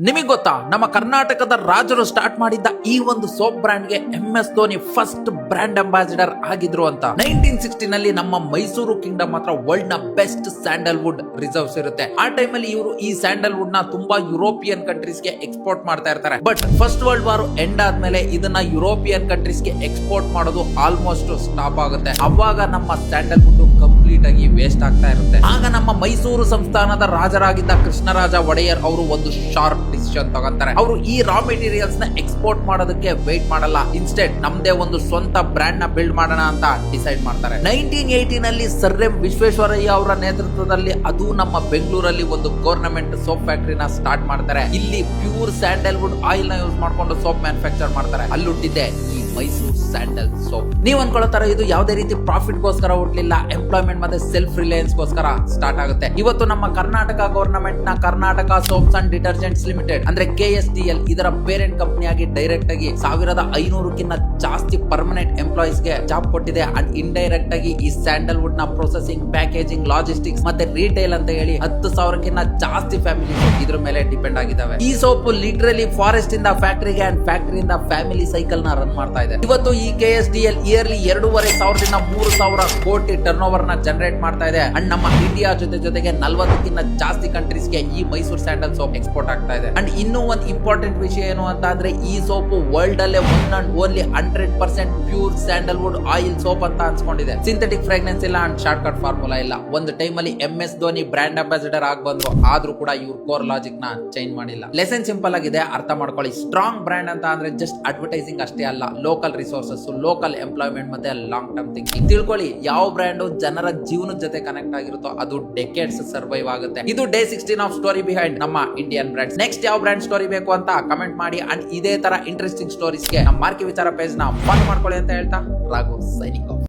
ನಿಮಗೆ ಗೊತ್ತಾ, ನಮ್ಮ ಕರ್ನಾಟಕದ ರಾಜರು ಸ್ಟಾರ್ಟ್ ಮಾಡಿದ್ದ ಈ ಒಂದು ಸೋಪ್ ಬ್ರ್ಯಾಂಡ್ಗೆ MS Dhoni first brand ambassador ಆಗಿದ್ರು ಅಂತ. 1960 ನಲ್ಲಿ ನಮ್ಮ ಮೈಸೂರು ಕಿಂಗ್ಡಮ್ ಮಾತ್ರ ವರ್ಲ್ಡ್ ನ ಬೆಸ್ಟ್ ಸ್ಯಾಂಡಲ್ವುಡ್ ರಿಸರ್ವ್ಸ್ ಇರುತ್ತೆ. ಆ ಟೈಮ್ ಅಲ್ಲಿ ಇವರು ಈ ಸ್ಯಾಂಡಲ್ವುಡ್ ನ ತುಂಬಾ ಯುರೋಪಿಯನ್ ಕಂಟ್ರೀಸ್ ಗೆ ಎಕ್ಸ್ಪೋರ್ಟ್ ಮಾಡ್ತಾ ಇರ್ತಾರೆ. But first world war end ಆದ್ಮೇಲೆ ಇದನ್ನ ಯುರೋಪಿಯನ್ ಕಂಟ್ರೀಸ್ ಗೆ ಎಕ್ಸ್ಪೋರ್ಟ್ ಮಾಡೋದು ಆಲ್ಮೋಸ್ಟ್ ಸ್ಟಾಪ್ ಆಗುತ್ತೆ. ಅವಾಗ ನಮ್ಮ ಸ್ಯಾಂಡಲ್ವುಡ್ ಕಂಪ್ಲೀಟ್ ಆಗಿ ವೇಸ್ಟ್ ಆಗ್ತಾ ಇರುತ್ತೆ. ಆಗ ನಮ್ಮ ಮೈಸೂರು ಸಂಸ್ಥಾನದ ರಾಜರಾಗಿದ್ದ ಕೃಷ್ಣರಾಜ ಒಡೆಯರ್ ಅವರು ಒಂದು ಶಾರ್ಪ್ ಡಿಸಿಷನ್ ತಗೊಂತಾರೆ. ಅವರು ಈ ರಾ ಮೆಟೀರಿಯಲ್ಸ್ ನ ಎಕ್ಸ್ಪೋರ್ಟ್ ಮಾಡೋದಕ್ಕೆ ವೇಟ್ ಮಾಡಲ್ಲ, ಇನ್ಸ್ಟೆಡ್ ನಮ್ದೇ ಒಂದು ಸ್ವಂತ ಬ್ರ್ಯಾಂಡ್ ನ ಬಿಲ್ಡ್ ಮಾಡೋಣ ಅಂತ ಡಿಸೈಡ್ ಮಾಡ್ತಾರೆ. 1980 ನಲ್ಲಿ ಸರ್ ಎಂ ವಿಶ್ವೇಶ್ವರಯ್ಯ ಅವರ ನೇತೃತ್ವದಲ್ಲಿ ಅದು ನಮ್ಮ ಬೆಂಗಳೂರಲ್ಲಿ ಒಂದು ಗವರ್ನಮೆಂಟ್ ಸೋಪ್ ಫ್ಯಾಕ್ಟರಿನ ಸ್ಟಾರ್ಟ್ ಮಾಡ್ತಾರೆ. ಇಲ್ಲಿ ಪ್ಯೂರ್ ಸ್ಯಾಂಡಲ್ವುಡ್ ಆಯಿಲ್ ನ ಯೂಸ್ ಮಾಡ್ಕೊಂಡು ಸೋಪ್ ಮ್ಯಾನುಫ್ಯಾಕ್ಚರ್ ಮಾಡ್ತಾರೆ. ಅಲ್ಲಿ ಹುಟ್ಟಿದೆ ಈ ಮೈಸೂರು ಸ್ಯಾಂಡಲ್ ಸೋಪ್. ನೀವ್ ಅನ್ಕೊಳ್ಳೋತರ ಇದು ಯಾವುದೇ ರೀತಿ ಪ್ರಾಫಿಟ್ ಗೋಸ್ಕರ ಹುಟ್ಟಲಿಲ್ಲ, ಎಂಪ್ಲಾಯ್ಮೆಂಟ್ ಮತ್ತೆ ಸೆಲ್ಫ್ ರಿಲಯನ್ಸ್ ಗೋಸ್ಕರ ಸ್ಟಾರ್ಟ್ ಆಗುತ್ತೆ. ಇವತ್ತು ನಮ್ಮ ಕರ್ನಾಟಕ ಗವರ್ನಮೆಂಟ್ ನ Karnataka soaps and detergents limited ಅಂದ್ರೆ KSDL ಇದರ ಪೇರೆಂಟ್ ಕಂಪನಿ ಆಗಿ ಡೈರೆಕ್ಟ್ ಆಗಿ 1500 ಜಾಸ್ತಿ ಪರ್ಮನೆಂಟ್ ಎಂಪ್ಲಾಯೀಸ್ ಗೆ ಜಾಬ್ ಕೊಟ್ಟಿದೆ. ಅಂಡ್ ಇಂಡೈರೆಕ್ಟ್ ಆಗಿ ಈ ಸ್ಯಾಂಡಲ್ವುಡ್ ನ ಪ್ರೊಸೆಸಿಂಗ್, ಪ್ಯಾಕೇಜಿಂಗ್, ಲಾಜಿಸ್ಟಿಕ್ಸ್ ಮತ್ತೆ ರಿಟೇಲ್ ಅಂತ ಹೇಳಿ 10,000 ಜಾಸ್ತಿ ಫ್ಯಾಮಿಲಿ ಇದ್ರ ಮೇಲೆ ಡಿಪೆಂಡ್ ಆಗಿದ್ದಾವೆ. ಈ ಸೋಪ್ ಲಿಟರಲಿ ಫಾರೆಸ್ಟ್ ಇಂದ ಫ್ಯಾಕ್ಟರಿಗೆ ಅಂಡ್ ಫ್ಯಾಕ್ಟರಿಯಿಂದ ಫ್ಯಾಮಿಲಿ ಸೈಕಲ್ ನ ರನ್ ಮಾಡ್ತಾ ಇದೆ. ಇವತ್ತು ಈ KSDL ಇಯರ್ಲಿ 2,500 3,000 ಕೋಟಿ ಟರ್ನ್ ಓವರ್ ನ ಜನರೇಟ್ ಮಾಡ್ತಾ ಇದೆ. ಅಂಡ್ ನಮ್ಮ ಇಂಡಿಯಾ ಜೊತೆಗೆ 40 ಜಾಸ್ತಿ ಕಂಟ್ರೀಸ್ ಗೆ ಈ ಮೈಸೂರು ಸ್ಯಾಂಡಲ್ ಸೋಪ್ ಎಕ್ಸ್ಪೋರ್ಟ್ ಆಗ್ತಾ ಇದೆ. ಅಂಡ್ ಇನ್ನೂ ಒಂದು ಇಂಪಾರ್ಟೆಂಟ್ ವಿಷಯ ಏನು ಅಂತ ಅಂದ್ರೆ, ಈ ಸೋಪ್ ವರ್ಲ್ಡ್ ಅಲ್ಲೇ one and only 100% pure Sandalwood oil soap ಅಂತ ಅನ್ಸ್ಕೊಂಡಿದೆ. ಸಿಂಥೆಟಿಕ್ ಫ್ರಾಗ್ರೆನ್ಸ್ ಇಲ್ಲ ಅಂಡ್ ಶಾರ್ಟ್ ಕಟ್ ಫಾರ್ಮುಲಾ ಇಲ್ಲ. ಒಂದು ಟೈಮ್ ಅಲ್ಲಿ MS ಧೋನಿ ಬ್ರ್ಯಾಂಡ್ ಅಂಬಾಸಿಡರ್ ಆಗಿ ಬಂದ್ರು, ಆದ್ರೂ ಕೂಡ ಇವ್ರ ಕೋರ್ ಲಾಜಿಕ್ ನ ಚೇಂಜ್ ಮಾಡಿಲ್ಲ. ಲೆಸನ್ ಸಿಂಪಲ್ ಆಗಿದೆ, ಅರ್ಥ ಮಾಡ್ಕೊಳ್ಳಿ. ಸ್ಟ್ರಾಂಗ್ ಬ್ರ್ಯಾಂಡ್ ಅಂತ ಅಂದ್ರೆ ಜಸ್ಟ್ ಅಡ್ವರ್ಟೈಸಿಂಗ್ ಅಷ್ಟೇ ಅಲ್ಲ, ಲೋಕಲ್ ರಿಸೋರ್ಸಸ್, ಲೋಕಲ್ ಎಂಪ್ಲಾಯ್ಮೆಂಟ್ ಮತ್ತೆ ಲಾಂಗ್ ಟರ್ಮ್ ಥಿಂಕಿಂಗ್. ತಿಳ್ಕೊಳ್ಳಿ, ಯಾವ ಬ್ರ್ಯಾಂಡ್ ಜನರ ಜೀವನದ ಜೊತೆ ಕನೆಕ್ಟ್ ಆಗಿರುತ್ತೋ ಅದು ಡೆಕೆಡ್ಸ್ ಸರ್ವೈವ್ ಆಗುತ್ತೆ. ಇದು ಡೇ 16 ಆಫ್ ಸ್ಟೋರಿ ಬಿಹೈಂಡ್ ನಮ್ಮ ಇಂಡಿಯನ್ ಬ್ರ್ಯಾಂಡ್ಸ್. ನೆಕ್ಸ್ಟ್ ಯಾವ ಬ್ರ್ಯಾಂಡ್ ಸ್ಟೋರಿ ಬೇಕು ಅಂತ ಕಮೆಂಟ್ ಮಾಡಿ. ಅಂಡ್ ಇದೇ ತರ ಇಂಟ್ರೆಸ್ಟಿಂಗ್ ಸ್ಟೋರೀಸ್ಗೆ ನಮ್ಮ ಮಾರ್ಕಿ ವಿಚಾರ ಪೇಜ್ ನ ಫಾಲೋ ಮಾಡ್ಕೊಳ್ಳಿ ಅಂತ ಹೇಳ್ತಾ ರಾಘು ಸೈನಿಂಗ್ ಆಫ್.